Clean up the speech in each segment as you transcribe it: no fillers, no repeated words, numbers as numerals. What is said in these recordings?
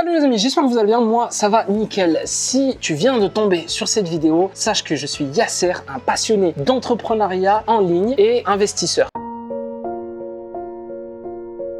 Salut les amis, j'espère que vous allez bien, moi ça va nickel. Si tu viens de tomber sur cette vidéo, sache que je suis Yasser, un passionné d'entrepreneuriat en ligne et investisseur.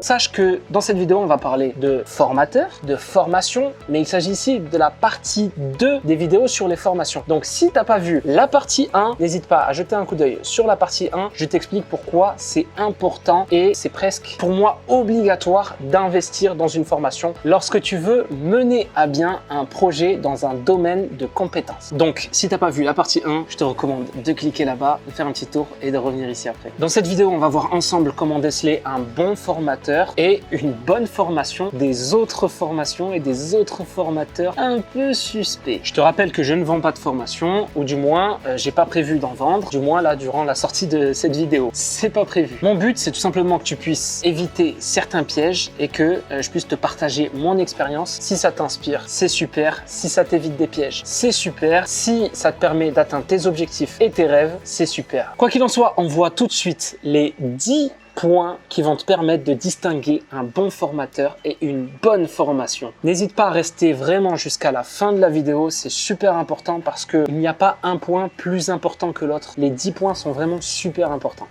Sache que dans cette vidéo, on va parler de formateurs, de formation, mais il s'agit ici de la partie 2 des vidéos sur les formations. Donc si tu n'as pas vu la partie 1, n'hésite pas à jeter un coup d'œil sur la partie 1. Je t'explique pourquoi c'est important et c'est presque pour moi obligatoire d'investir dans une formation lorsque tu veux mener à bien un projet dans un domaine de compétences. Donc si tu n'as pas vu la partie 1, je te recommande de cliquer là-bas, de faire un petit tour et de revenir ici après. Dans cette vidéo, on va voir ensemble comment déceler un bon formateur et une bonne formation des autres formations et des autres formateurs un peu suspects. Je te rappelle que je ne vends pas de formation, ou du moins j'ai pas prévu d'en vendre, du moins là durant la sortie de cette vidéo. C'est pas prévu. Mon but, c'est tout simplement que tu puisses éviter certains pièges et que je puisse te partager mon expérience. Si ça t'inspire, c'est super. Si ça t'évite des pièges, c'est super. Si ça te permet d'atteindre tes objectifs et tes rêves, c'est super. Quoi qu'il en soit, on voit tout de suite les 10 points qui vont te permettre de distinguer un bon formateur et une bonne formation. N'hésite pas à rester vraiment jusqu'à la fin de la vidéo, c'est super important parce qu'il n'y a pas un point plus important que l'autre. Les 10 points sont vraiment super importants.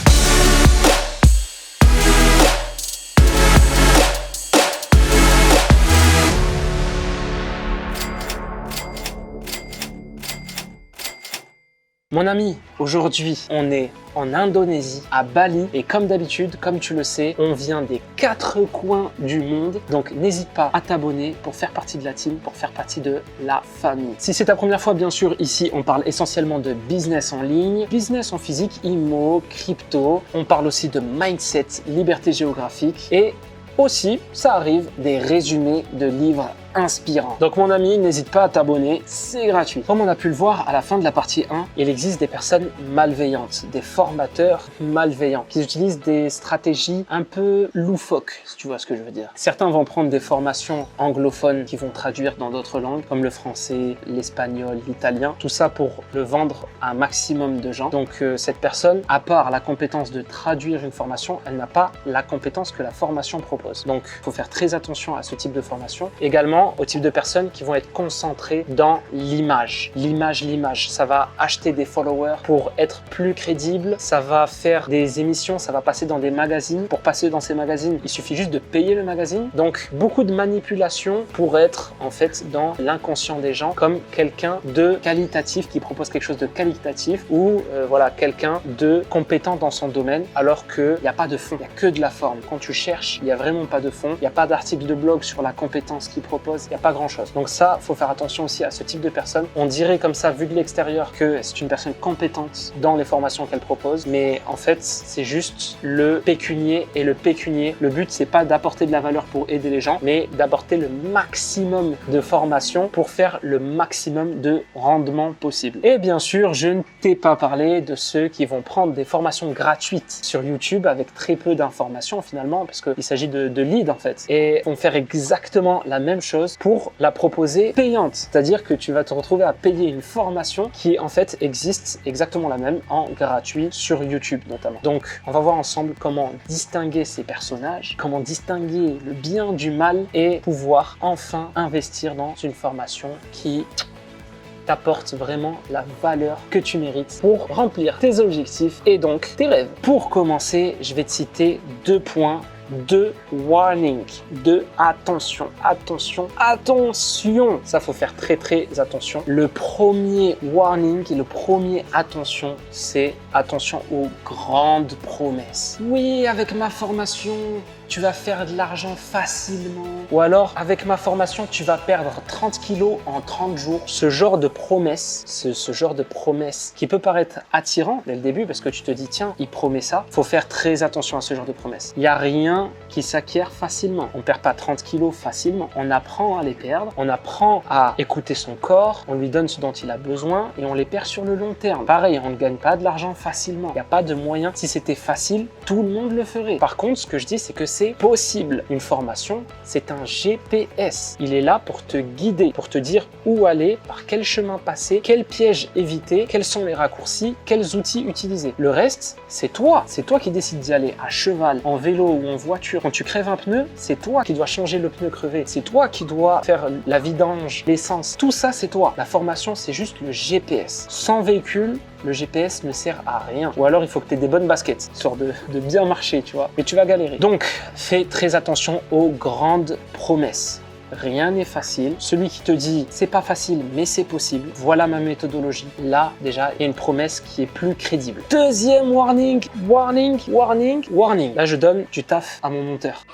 Mon ami, aujourd'hui, on est en Indonésie, à Bali, et comme d'habitude, comme tu le sais, on vient des 4 coins du monde, donc n'hésite pas à t'abonner pour faire partie de la team, pour faire partie de la famille. Si c'est ta première fois, bien sûr, ici, on parle essentiellement de business en ligne, business en physique, IMO, crypto, on parle aussi de mindset, liberté géographique, et aussi, ça arrive, des résumés de livres inspirant. Donc mon ami, n'hésite pas à t'abonner, c'est gratuit. Comme on a pu le voir à la fin de la partie 1, il existe des personnes malveillantes, des formateurs malveillants qui utilisent des stratégies un peu loufoques, si tu vois ce que je veux dire. Certains vont prendre des formations anglophones qui vont traduire dans d'autres langues comme le français, l'espagnol, l'italien, tout ça pour le vendre à un maximum de gens. Donc cette personne, à part la compétence de traduire une formation, elle n'a pas la compétence que la formation propose. Donc il faut faire très attention à ce type de formation. Également au type de personnes qui vont être concentrées dans l'image. L'image. Ça va acheter des followers pour être plus crédible. Ça va faire des émissions, ça va passer dans des magazines. Pour passer dans ces magazines, il suffit juste de payer le magazine. Donc, beaucoup de manipulation pour être en fait dans l'inconscient des gens comme quelqu'un de qualitatif qui propose quelque chose de qualitatif ou voilà, quelqu'un de compétent dans son domaine alors qu'il n'y a pas de fond, il n'y a que de la forme. Quand tu cherches, il n'y a vraiment pas de fond. Il n'y a pas d'article de blog sur la compétence qu'il propose. Il n'y a pas grand chose. Donc ça, il faut faire attention aussi à ce type de personnes. On dirait comme ça, vu de l'extérieur, que c'est une personne compétente dans les formations qu'elle propose. Mais en fait, c'est juste le pécunier. Et le pécunier, le but, c'est pas d'apporter de la valeur pour aider les gens, mais d'apporter le maximum de formation pour faire le maximum de rendement possible. Et bien sûr, je ne t'ai pas parlé de ceux qui vont prendre des formations gratuites sur YouTube avec très peu d'informations finalement, parce qu'il s'agit de leads en fait. Et vont faire exactement la même chose pour la proposer payante. C'est-à-dire que tu vas te retrouver à payer une formation qui en fait existe exactement la même en gratuit sur YouTube notamment. Donc on va voir ensemble comment distinguer ces personnages, comment distinguer le bien du mal et pouvoir enfin investir dans une formation qui t'apporte vraiment la valeur que tu mérites pour remplir tes objectifs et donc tes rêves. Pour commencer, je vais te citer 2 points. 2 warnings, 2 attention. Ça, faut faire très attention. Le premier warning et le premier attention, c'est attention aux grandes promesses. Oui, avec ma formation, tu vas faire de l'argent facilement. Ou alors, avec ma formation, tu vas perdre 30 kilos en 30 jours. Ce genre de promesse, ce genre de promesse qui peut paraître attirant dès le début parce que tu te dis, tiens, il promet ça. Faut faire très attention à ce genre de promesses. Il n'y a rien qui s'acquiert facilement. On ne perd pas 30 kilos facilement. On apprend à les perdre. On apprend à écouter son corps. On lui donne ce dont il a besoin et on les perd sur le long terme. Pareil, on ne gagne pas de l'argent facilement. Il n'y a pas de moyen. Si c'était facile, tout le monde le ferait. Par contre, ce que je dis, c'est que c'est possible. Une formation, c'est un GPS. Il est là pour te guider, pour te dire où aller, par quel chemin passer, quels pièges éviter, quels sont les raccourcis, quels outils utiliser. Le reste, c'est toi. C'est toi qui décides d'y aller à cheval, en vélo ou en voiture. Quand tu crèves un pneu, c'est toi qui dois changer le pneu crevé. C'est toi qui dois faire la vidange, l'essence. Tout ça, c'est toi. La formation, c'est juste le GPS. Sans véhicule, le GPS ne sert à rien. Ou alors, il faut que tu aies des bonnes baskets, histoire de bien marcher, tu vois. Mais tu vas galérer. Donc, fais très attention aux grandes promesses. Rien n'est facile. Celui qui te dit c'est pas facile mais c'est possible, voilà ma méthodologie. Là déjà il y a une promesse qui est plus crédible. Deuxième warning, warning, warning, warning. Là je donne du taf à mon monteur.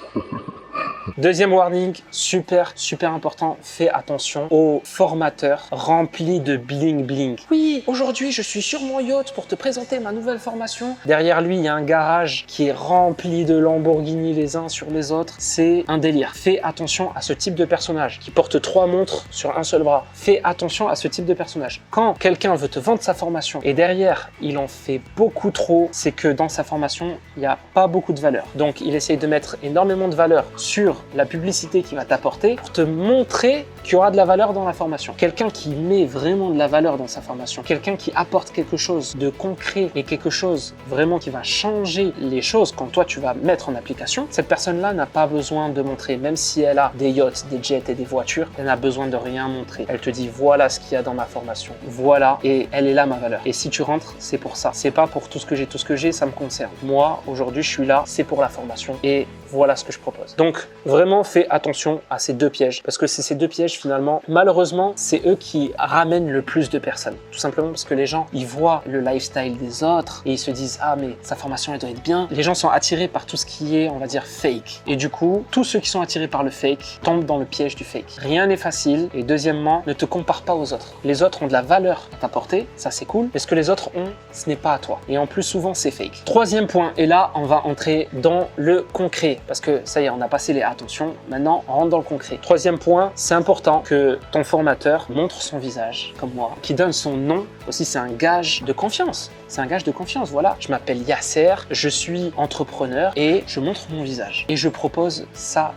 Deuxième warning, super important, fais attention aux formateurs remplis de bling bling. Oui, aujourd'hui je suis sur mon yacht pour te présenter ma nouvelle formation. Derrière lui, il y a un garage qui est rempli de Lamborghini les uns sur les autres. C'est un délire. Fais attention à ce type de personnage qui porte 3 montres sur un seul bras. Fais attention à ce type de personnage. Quand quelqu'un veut te vendre sa formation et derrière, il en fait beaucoup trop, c'est que dans sa formation, il n'y a pas beaucoup de valeur. Donc, il essaye de mettre énormément de valeur sur la publicité qu'il va t'apporter pour te montrer qu'il y aura de la valeur dans la formation. Quelqu'un qui met vraiment de la valeur dans sa formation, quelqu'un qui apporte quelque chose de concret et quelque chose vraiment qui va changer les choses quand toi tu vas mettre en application, cette personne-là n'a pas besoin de montrer, même si elle a des yachts, des jets et des voitures, elle n'a besoin de rien montrer. Elle te dit voilà ce qu'il y a dans ma formation, voilà, et elle est là ma valeur. Et si tu rentres, c'est pour ça. C'est pas pour tout ce que j'ai, ça me concerne. Moi, aujourd'hui, je suis là, c'est pour la formation et voilà ce que je propose. Donc, vraiment, fais attention à ces 2 pièges parce que c'est ces 2 pièges finalement, malheureusement, c'est eux qui ramènent le plus de personnes. Tout simplement parce que les gens, ils voient le lifestyle des autres et ils se disent ah mais sa formation elle doit être bien. Les gens sont attirés par tout ce qui est, on va dire, fake. Et du coup, tous ceux qui sont attirés par le fake tombent dans le piège du fake. Rien n'est facile et deuxièmement, ne te compare pas aux autres. Les autres ont de la valeur à t'apporter, ça c'est cool, mais ce que les autres ont, ce n'est pas à toi. Et en plus, souvent, c'est fake. 3e point, et là, on va entrer dans le concret parce que ça y est, on a passé les attention, maintenant on rentre dans le concret. 3e point, c'est important que ton formateur montre son visage, comme moi, qui donne son nom. Aussi, c'est un gage de confiance. C'est un gage de confiance, voilà. Je m'appelle Yasser, je suis entrepreneur et je montre mon visage. Et je propose ça.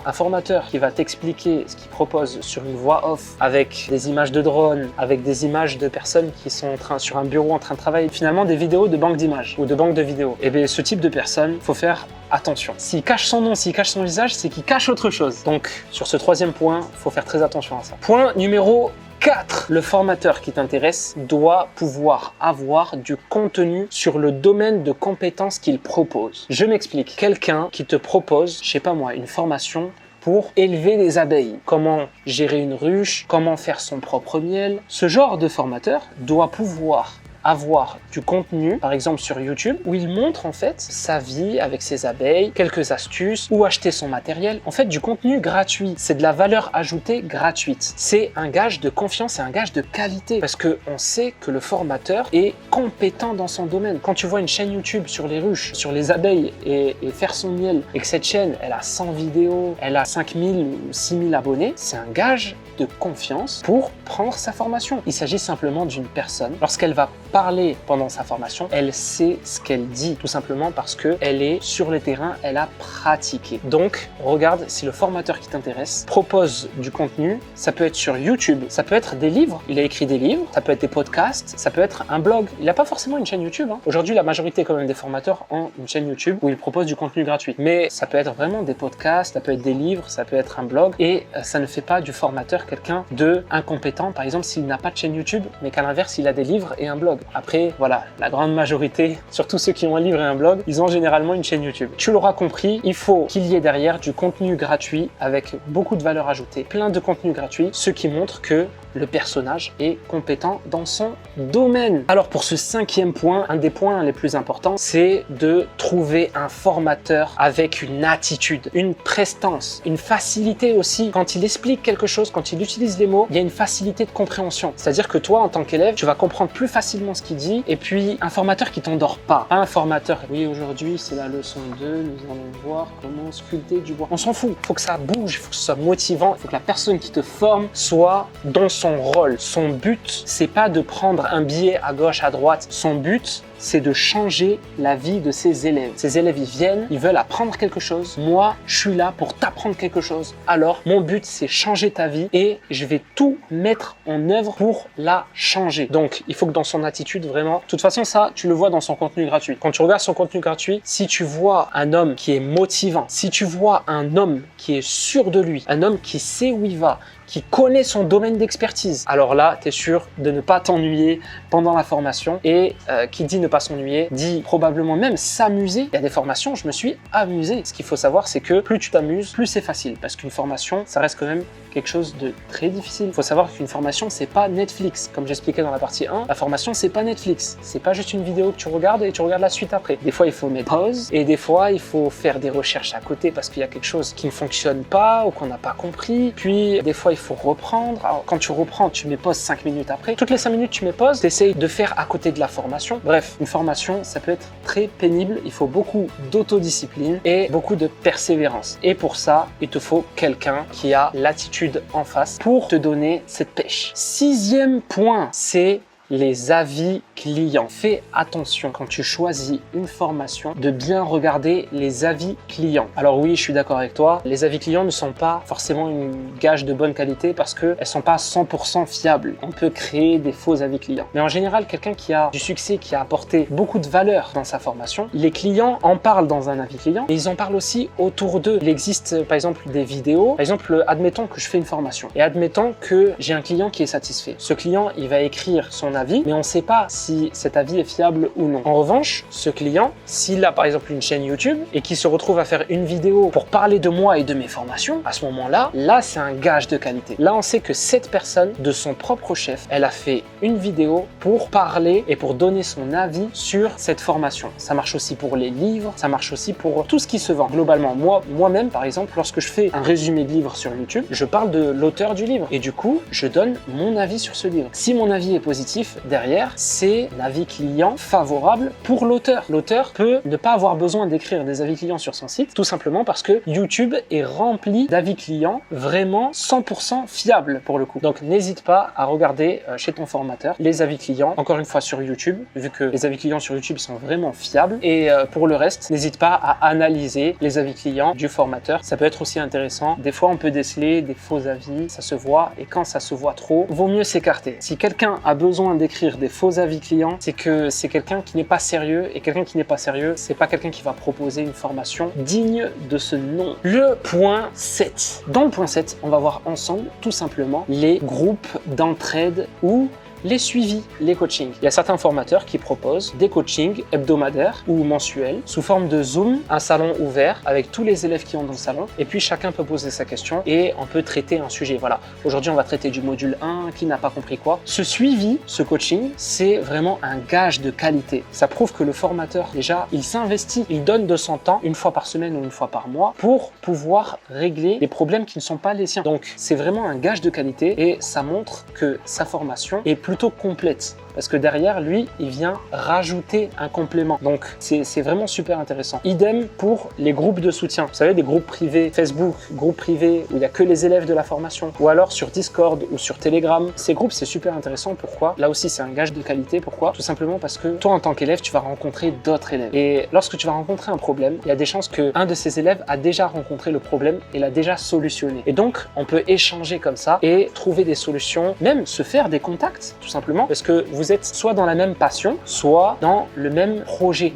Un formateur qui va t'expliquer ce qu'il propose sur une voix off, avec des images de drone, avec des images de personnes qui sont sur un bureau en train de travailler, finalement des vidéos de banque d'images ou de banque de vidéos. Et bien, ce type de personne, faut faire attention. S'il cache son nom, s'il cache son visage, c'est qu'il cache autre chose. Donc, sur ce 3e point, il faut faire très attention à ça. Point numéro 4. Le formateur qui t'intéresse doit pouvoir avoir du contenu sur le domaine de compétences qu'il propose. Je m'explique. Quelqu'un qui te propose, je sais pas moi, une formation pour élever des abeilles. Comment gérer une ruche, comment faire son propre miel. Ce genre de formateur doit pouvoir avoir du contenu, par exemple sur YouTube, où il montre en fait sa vie avec ses abeilles, quelques astuces, où acheter son matériel. En fait, du contenu gratuit. C'est de la valeur ajoutée gratuite. C'est un gage de confiance et un gage de qualité parce que on sait que le formateur est compétent dans son domaine. Quand tu vois une chaîne YouTube sur les ruches, sur les abeilles et faire son miel et que cette chaîne, elle a 100 vidéos, elle a 5000 ou 6000 abonnés, c'est un gage de confiance pour prendre sa formation. Il s'agit simplement d'une personne, lorsqu'elle va parler pendant sa formation, elle sait ce qu'elle dit, tout simplement parce qu'elle est sur le terrain, elle a pratiqué. Donc, regarde si le formateur qui t'intéresse propose du contenu, ça peut être sur YouTube, ça peut être des livres, il a écrit des livres, ça peut être des podcasts, ça peut être un blog. Il n'a pas forcément une chaîne YouTube. Aujourd'hui, la majorité quand même des formateurs ont une chaîne YouTube où ils proposent du contenu gratuit. Mais ça peut être vraiment des podcasts, ça peut être des livres, ça peut être un blog et ça ne fait pas du formateur quelqu'un de incompétent. Par exemple, s'il n'a pas de chaîne YouTube, mais qu'à l'inverse, il a des livres et un blog. Après, voilà, la grande majorité, surtout ceux qui ont un livre et un blog, ils ont généralement une chaîne YouTube. Tu l'auras compris, il faut qu'il y ait derrière du contenu gratuit avec beaucoup de valeur ajoutée, plein de contenu gratuit, ce qui montre que le personnage est compétent dans son domaine. Alors pour ce 5e point, un des points les plus importants, c'est de trouver un formateur avec une attitude, une prestance, une facilité aussi. Quand il explique quelque chose, quand il utilise les mots, il y a une facilité de compréhension. C'est-à-dire que toi, en tant qu'élève, tu vas comprendre plus facilement ce qu'il dit. Et puis, un formateur qui t'endort pas. Un formateur, oui, aujourd'hui, c'est la leçon 2, nous allons voir comment sculpter du bois. On s'en fout. Il faut que ça bouge, il faut que ce soit motivant, il faut que la personne qui te forme soit dans son rôle. Son but, c'est pas de prendre un billet à gauche, à droite. Son but, c'est de changer la vie de ses élèves. Ces élèves, ils viennent, ils veulent apprendre quelque chose. Moi, je suis là pour t'apprendre quelque chose. Alors, mon but, c'est changer ta vie et je vais tout mettre en œuvre pour la changer. Donc, il faut que dans son attitude, vraiment... De toute façon, ça, tu le vois dans son contenu gratuit. Quand tu regardes son contenu gratuit, si tu vois un homme qui est motivant, si tu vois un homme qui est sûr de lui, un homme qui sait où il va, qui connaît son domaine d'expertise, alors là, tu es sûr de ne pas t'ennuyer pendant la formation. Et qui dit ne pas s'ennuyer, dit probablement même s'amuser. Il y a des formations, je me suis amusé. Ce qu'il faut savoir, c'est que plus tu t'amuses, plus c'est facile. Parce qu'une formation, ça reste quand même quelque chose de très difficile. Il faut savoir qu'une formation, c'est pas Netflix. Comme j'expliquais dans la partie 1, la formation, c'est pas Netflix. C'est pas juste une vidéo que tu regardes et tu regardes la suite après. Des fois, il faut mettre pause et des fois, il faut faire des recherches à côté parce qu'il y a quelque chose qui ne fonctionne pas ou qu'on n'a pas compris. Puis, des fois, il faut reprendre. Alors, quand tu reprends, tu mets pause 5 minutes après. Toutes les 5 minutes, tu mets pause. Tu essayes de faire à côté de la formation. Bref, une formation, ça peut être très pénible. Il faut beaucoup d'autodiscipline et beaucoup de persévérance. Et pour ça, il te faut quelqu'un qui a l'attitude en face pour te donner cette pêche. 6e point, c'est les avis clients. Fais attention quand tu choisis une formation de bien regarder les avis clients. Alors oui, je suis d'accord avec toi, les avis clients ne sont pas forcément une gage de bonne qualité parce qu'elles ne sont pas 100% fiables. On peut créer des faux avis clients. Mais en général, quelqu'un qui a du succès, qui a apporté beaucoup de valeur dans sa formation, les clients en parlent dans un avis client et ils en parlent aussi autour d'eux. Il existe par exemple des vidéos. Par exemple, admettons que je fais une formation et admettons que j'ai un client qui est satisfait. Ce client, il va écrire son avis, mais on ne sait pas si cet avis est fiable ou non. En revanche, ce client, s'il a par exemple une chaîne YouTube et qui se retrouve à faire une vidéo pour parler de moi et de mes formations, à ce moment-là, là c'est un gage de qualité. Là, on sait que cette personne, de son propre chef, elle a fait une vidéo pour parler et pour donner son avis sur cette formation. Ça marche aussi pour les livres, ça marche aussi pour tout ce qui se vend. Globalement, moi-même, par exemple, lorsque je fais un résumé de livre sur YouTube, je parle de l'auteur du livre et du coup, je donne mon avis sur ce livre. Si mon avis est positif, derrière, c'est l'avis client favorable pour l'auteur. L'auteur peut ne pas avoir besoin d'écrire des avis clients sur son site, tout simplement parce que YouTube est rempli d'avis clients vraiment 100% fiables pour le coup. Donc n'hésite pas à regarder chez ton formateur les avis clients, encore une fois sur YouTube, vu que les avis clients sur YouTube sont vraiment fiables. Et pour le reste, n'hésite pas à analyser les avis clients du formateur. Ça peut être aussi intéressant. Des fois, on peut déceler des faux avis, ça se voit, et quand ça se voit trop, vaut mieux s'écarter. Si quelqu'un a besoin d'écrire des faux avis clients, c'est que c'est quelqu'un qui n'est pas sérieux, et quelqu'un qui n'est pas sérieux, c'est pas quelqu'un qui va proposer une formation digne de ce nom. Le point 7. Dans le point 7, on va voir ensemble tout simplement les groupes d'entraide ou les suivis, les coachings. Il y a certains formateurs qui proposent des coachings hebdomadaires ou mensuels sous forme de Zoom, un salon ouvert avec tous les élèves qui ont dans le salon et puis chacun peut poser sa question et on peut traiter un sujet. Voilà, aujourd'hui on va traiter du module 1, qui n'a pas compris quoi. Ce suivi, ce coaching, c'est vraiment un gage de qualité. Ça prouve que le formateur, déjà, il s'investit, il donne de son temps une fois par semaine ou une fois par mois pour pouvoir régler les problèmes qui ne sont pas les siens. Donc c'est vraiment un gage de qualité et ça montre que sa formation est plutôt complète parce que derrière lui il vient rajouter un complément, donc c'est vraiment super intéressant. Idem pour les groupes de soutien, vous savez, des groupes privés Facebook, groupes privés où il n'y a que les élèves de la formation, ou alors sur Discord ou sur Telegram. Ces groupes, c'est super intéressant. Pourquoi? Là aussi c'est un gage de qualité. Pourquoi? Tout simplement parce que toi en tant qu'élève tu vas rencontrer d'autres élèves et lorsque tu vas rencontrer un problème, il y a des chances qu'un de ces élèves a déjà rencontré le problème et l'a déjà solutionné, et donc on peut échanger comme ça et trouver des solutions, même se faire des contacts tout simplement parce que vous êtes soit dans la même passion, soit dans le même projet,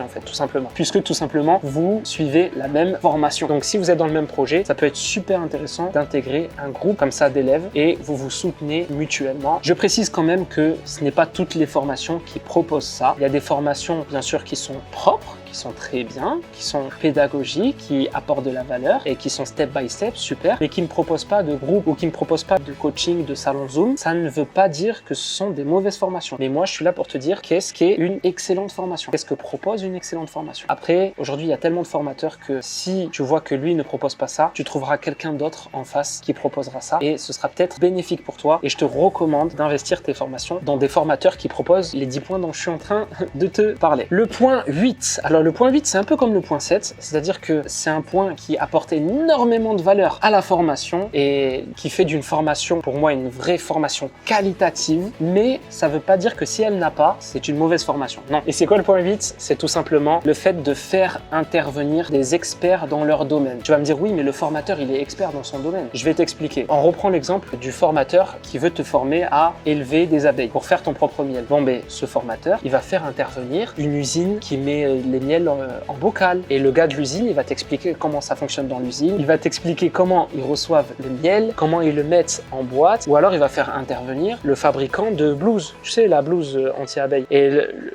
en fait, tout simplement, puisque tout simplement vous suivez la même formation. Donc si vous êtes dans le même projet, ça peut être super intéressant d'intégrer un groupe comme ça d'élèves et vous vous soutenez mutuellement. Je précise quand même que ce n'est pas toutes les formations qui proposent ça. Il y a des formations bien sûr qui sont propres, qui sont très bien, qui sont pédagogiques, qui apportent de la valeur et qui sont step by step, super, mais qui ne proposent pas de groupe ou qui ne proposent pas de coaching, de salon Zoom. Ça ne veut pas dire que ce sont des mauvaises formations. Mais moi, je suis là pour te dire qu'est-ce qu'est une excellente formation. Qu'est-ce que propose une excellente formation. Après, aujourd'hui, il y a tellement de formateurs que si tu vois que lui ne propose pas ça, tu trouveras quelqu'un d'autre en face qui proposera ça et ce sera peut-être bénéfique pour toi. Et je te recommande d'investir tes formations dans des formateurs qui proposent les 10 points dont je suis en train de te parler. Le point 8. Alors, Alors le point 8, c'est un peu comme le point 7, c'est-à-dire que c'est un point qui apporte énormément de valeur à la formation et qui fait d'une formation, pour moi, une vraie formation qualitative, mais ça veut pas dire que si elle n'a pas, c'est une mauvaise formation. Non. Et c'est quoi le point 8? C'est tout simplement le fait de faire intervenir des experts dans leur domaine. Tu vas me dire, oui, mais le formateur, il est expert dans son domaine. Je vais t'expliquer. On reprend l'exemple du formateur qui veut te former à élever des abeilles pour faire ton propre miel. Bon, ben, ce formateur, il va faire intervenir une usine qui met les miels en bocal. Et le gars de l'usine, il va t'expliquer comment ça fonctionne dans l'usine. Il va t'expliquer comment ils reçoivent le miel, comment ils le mettent en boîte. Ou alors, il va faire intervenir le fabricant de blouse. Tu sais, la blouse anti-abeille. Et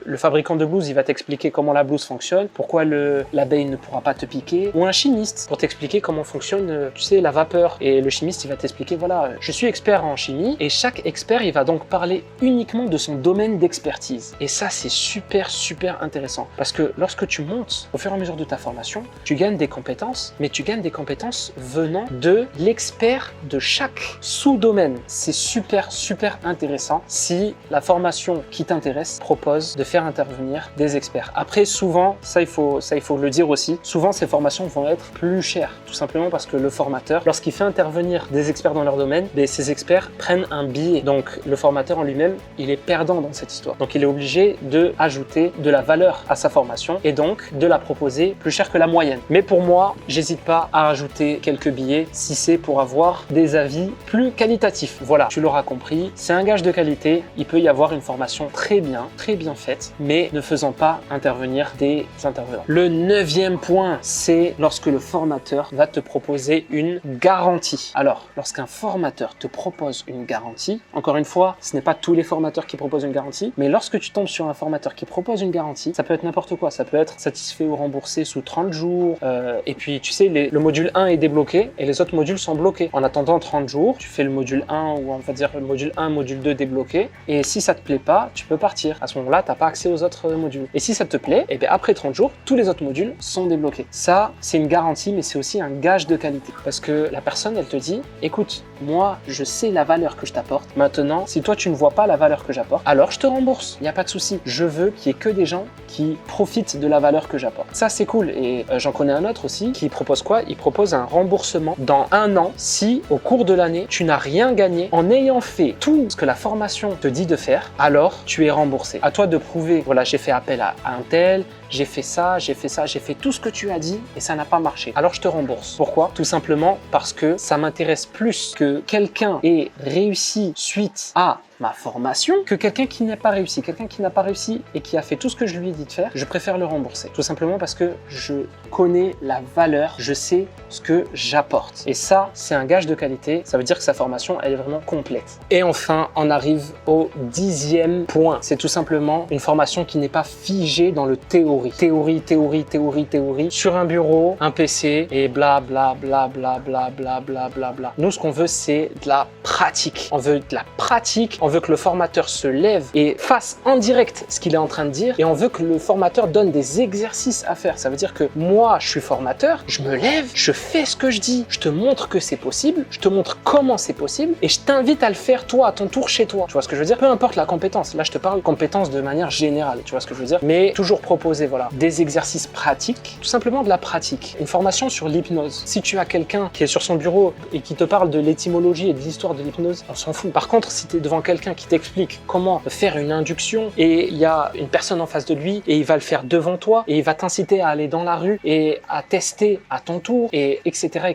le fabricant de blouse, il va t'expliquer comment la blouse fonctionne, pourquoi l'abeille ne pourra pas te piquer. Ou un chimiste pour t'expliquer comment fonctionne, tu sais, la vapeur. Et le chimiste, il va t'expliquer, voilà, je suis expert en chimie. Et chaque expert, il va donc parler uniquement de son domaine d'expertise. Et ça, c'est super, super intéressant. Parce que lorsque tu montes au fur et à mesure de ta formation, tu gagnes des compétences, mais tu gagnes des compétences venant de l'expert de chaque sous-domaine. C'est super, super intéressant si la formation qui t'intéresse propose de faire intervenir des experts. Après, souvent, ça il faut le dire aussi, souvent ces formations vont être plus chères, tout simplement parce que le formateur, lorsqu'il fait intervenir des experts dans leur domaine, ces experts prennent un billet. Donc le formateur en lui-même, il est perdant dans cette histoire. Donc il est obligé de ajouter de la valeur à sa formation et donc de la proposer plus cher que la moyenne. Mais pour moi, j'hésite pas à ajouter quelques billets si c'est pour avoir des avis plus qualitatifs. Voilà, tu l'auras compris, c'est un gage de qualité. Il peut y avoir une formation très bien faite, mais ne faisant pas intervenir des intervenants. Le 9e point, c'est lorsque le formateur va te proposer une garantie. Alors, lorsqu'un formateur te propose une garantie, encore une fois, ce n'est pas tous les formateurs qui proposent une garantie, mais lorsque tu tombes sur un formateur qui propose une garantie, ça peut être n'importe quoi. Ça peut être satisfait ou remboursé sous 30 jours. Et puis, tu sais, le module 1 est débloqué et les autres modules sont bloqués. En attendant 30 jours, tu fais le module 1 ou on va dire le module 1, module 2 débloqué. Et si ça te plaît pas, tu peux partir. À ce moment-là, tu n'as pas accès aux autres modules. Et si ça te plaît, et bien après 30 jours, tous les autres modules sont débloqués. Ça, c'est une garantie, mais c'est aussi un gage de qualité. Parce que la personne, elle te dit, écoute, moi, je sais la valeur que je t'apporte. Maintenant, si toi, tu ne vois pas la valeur que j'apporte, alors je te rembourse. Il n'y a pas de souci. Je veux qu'il n'y ait que des gens qui profitent de la valeur que j'apporte. Ça, c'est cool. Et j'en connais un autre aussi qui propose quoi? Il propose un remboursement dans 1 an si, au cours de l'année, tu n'as rien gagné en ayant fait tout ce que la formation te dit de faire, alors tu es remboursé. À toi de prouver, voilà, j'ai fait appel à un tel, j'ai fait ça, j'ai fait tout ce que tu as dit et ça n'a pas marché. Alors je te rembourse. Pourquoi? Tout simplement parce que ça m'intéresse plus que quelqu'un ait réussi suite à ma formation que quelqu'un qui n'a pas réussi. Quelqu'un qui n'a pas réussi et qui a fait tout ce que je lui ai dit de faire, je préfère le rembourser. Tout simplement parce que je connais la valeur, je sais ce que j'apporte. Et ça, c'est un gage de qualité. Ça veut dire que sa formation, elle est vraiment complète. Et enfin, on arrive au 10e point. C'est tout simplement une formation qui n'est pas figée dans le théorie. Théorie, sur un bureau, un PC et bla bla bla bla bla bla bla bla bla. Nous, ce qu'on veut, c'est de la pratique. On veut de la pratique. On veut que le formateur se lève et fasse en direct ce qu'il est en train de dire et on veut que le formateur donne des exercices à faire. Ça veut dire que moi, je suis formateur, je me lève, je fais ce que je dis, je te montre que c'est possible, je te montre comment c'est possible et je t'invite à le faire toi, à ton tour chez toi. Tu vois ce que je veux dire? Peu importe la compétence. Là, je te parle compétence de manière générale. Tu vois ce que je veux dire? Mais toujours proposer, voilà, des exercices pratiques, tout simplement de la pratique. Une formation sur l'hypnose. Si tu as quelqu'un qui est sur son bureau et qui te parle de l'étymologie et de l'histoire de l'hypnose, on s'en fout. Par contre, si tu es devant quelqu'un qui t'explique comment faire une induction et il y a une personne en face de lui et il va le faire devant toi et il va t'inciter à aller dans la rue et à tester à ton tour et etc.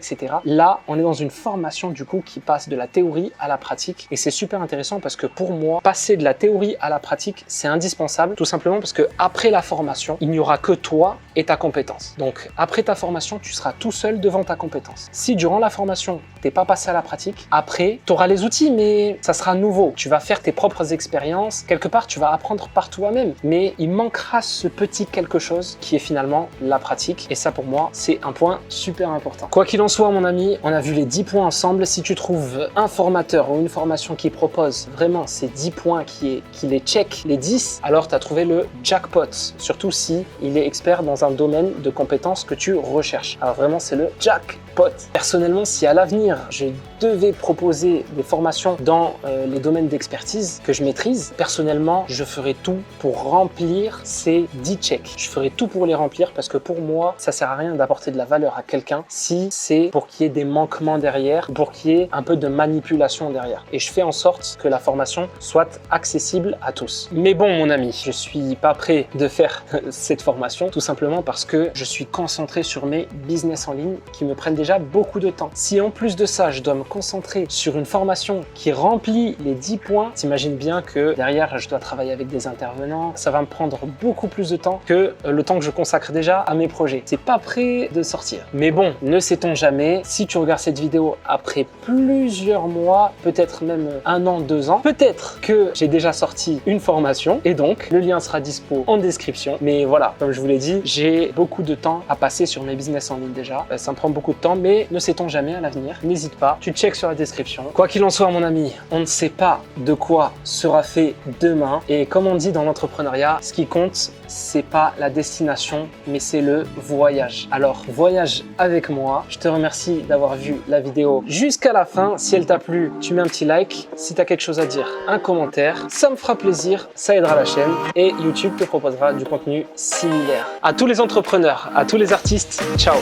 Là, on est dans une formation du coup qui passe de la théorie à la pratique et c'est super intéressant parce que pour moi, passer de la théorie à la pratique, c'est indispensable tout simplement parce que après la formation, il n'y aura que toi et ta compétence. Donc après ta formation, tu seras tout seul devant ta compétence. Si durant la formation, t'es pas passé à la pratique, après, tu auras les outils mais ça sera nouveau. Tu vas faire tes propres expériences. Quelque part, tu vas apprendre par toi-même. Mais il manquera ce petit quelque chose qui est finalement la pratique. Et ça, pour moi, c'est un point super important. Quoi qu'il en soit, mon ami, on a vu les 10 points ensemble. Si tu trouves un formateur ou une formation qui propose vraiment ces 10 points, qui les check, les 10, alors tu as trouvé le jackpot. Surtout si il est expert dans un domaine de compétences que tu recherches. Alors vraiment, c'est le jackpot. pote. Personnellement, si à l'avenir, je devais proposer des formations dans les domaines d'expertise que je maîtrise, personnellement, je ferais tout pour remplir ces 10 checks. Je ferais tout pour les remplir parce que pour moi, ça sert à rien d'apporter de la valeur à quelqu'un si c'est pour qu'il y ait des manquements derrière, pour qu'il y ait un peu de manipulation derrière. Et je fais en sorte que la formation soit accessible à tous. Mais bon, mon ami, je suis pas prêt de faire cette formation tout simplement parce que je suis concentré sur mes business en ligne qui me prennent déjà beaucoup de temps. Si en plus de ça, je dois me concentrer sur une formation qui remplit les 10 points, t'imagines bien que derrière, je dois travailler avec des intervenants. Ça va me prendre beaucoup plus de temps que le temps que je consacre déjà à mes projets. C'est pas prêt de sortir. Mais bon, ne sait-on jamais, si tu regardes cette vidéo après plusieurs mois, peut-être même 1 an, 2 ans, peut-être que j'ai déjà sorti une formation et donc le lien sera dispo en description. Mais voilà, comme je vous l'ai dit, j'ai beaucoup de temps à passer sur mes business en ligne déjà. Ça me prend beaucoup de temps, mais ne sait-on jamais à l'avenir. N'hésite pas, tu checkes sur la description. Quoi qu'il en soit, mon ami, on ne sait pas de quoi sera fait demain. Et comme on dit dans l'entrepreneuriat, ce qui compte, c'est pas la destination, mais c'est le voyage. Alors, voyage avec moi. Je te remercie d'avoir vu la vidéo jusqu'à la fin. Si elle t'a plu, tu mets un petit like. Si tu as quelque chose à dire, un commentaire. Ça me fera plaisir, ça aidera la chaîne et YouTube te proposera du contenu similaire. À tous les entrepreneurs, à tous les artistes, ciao!